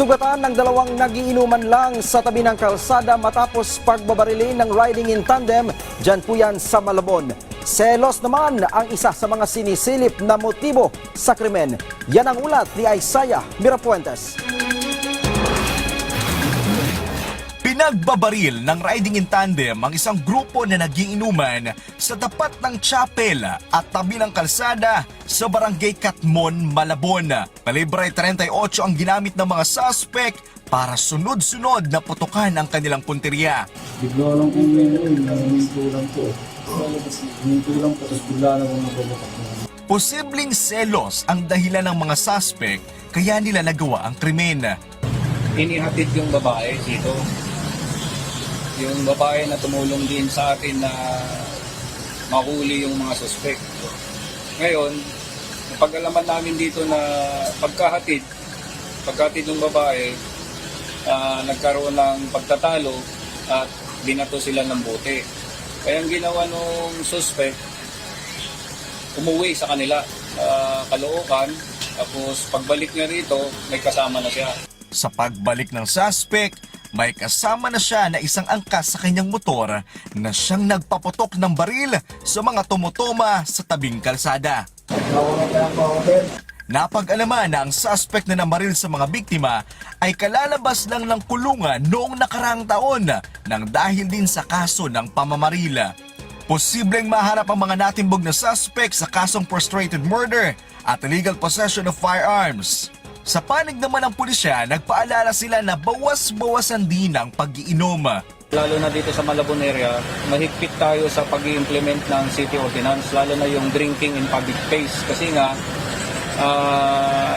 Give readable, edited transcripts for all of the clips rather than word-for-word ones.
Sugatan ng dalawang nagiinuman lang sa tabi ng kalsada matapos pagbabarili ng riding in tandem, dyan po yan sa Malabon. Selos naman ang isa sa mga sinisilip na motibo sa krimen. Yan ang ulat ni Isaiah Mirafuentes. Pinagbabaril ng riding in tandem ang isang grupo na nagiinuman sa tapat ng chapel at tabi ng kalsada sa barangay Katmon, Malabon. Kalibre 38 ang ginamit ng mga suspect para sunod-sunod na putukan ang kanilang punteriya. Bigla lang kung huminto lang po. Huminto lang po, tapos bigla lang kung napapatak. Posibleng selos ang dahilan ng mga suspect kaya nila nagawa ang krimen. Inihatid yung babae dito. Yung babae na tumulong din sa atin na mahuli yung mga suspect. Ngayon, napag-alaman namin dito na pagkahatid ng babae, nagkaroon ng pagtatalo at binato sila ng bote. Kaya ang ginawa ng suspect, umuwi sa kanila, Caloocan, tapos pagbalik niya rito, may kasama na siya. Sa pagbalik ng suspect, may kasama na siya na isang angkas sa kanyang motor na siyang nagpaputok ng baril sa mga tumutuma sa tabing kalsada. Napag-alaman na ang suspect na namaril sa mga biktima ay kalalabas lang ng kulungan noong nakaraang taon nang dahil din sa kaso ng pamamaril. Posibleng maharap ang mga natimbog na suspect sa kasong frustrated murder at illegal possession of firearms. Sa panig naman ng pulisya, nagpaalala sila na bawas-bawasan din ang pag-iinom. Lalo na dito sa Malabon area, mahigpit tayo sa pag-i-implement ng city ordinance, lalo na yung drinking in public place. Kasi nga,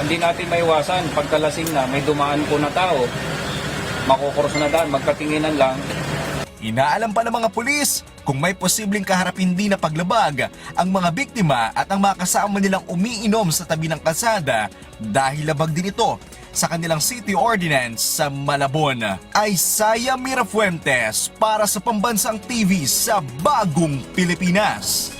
hindi natin maiwasan, pagkalasing na, may dumaan po na tao, makukurso na daan, magkatinginan lang. Inaalam pa ng mga pulis kung may posibleng kaharapin din na paglabag ang mga biktima at ang mga kasama nilang umiinom sa tabi ng kalsada dahil labag din ito sa kanilang city ordinance sa Malabon. Isaiah Mirafuentes para sa Pambansang TV sa Bagong Pilipinas.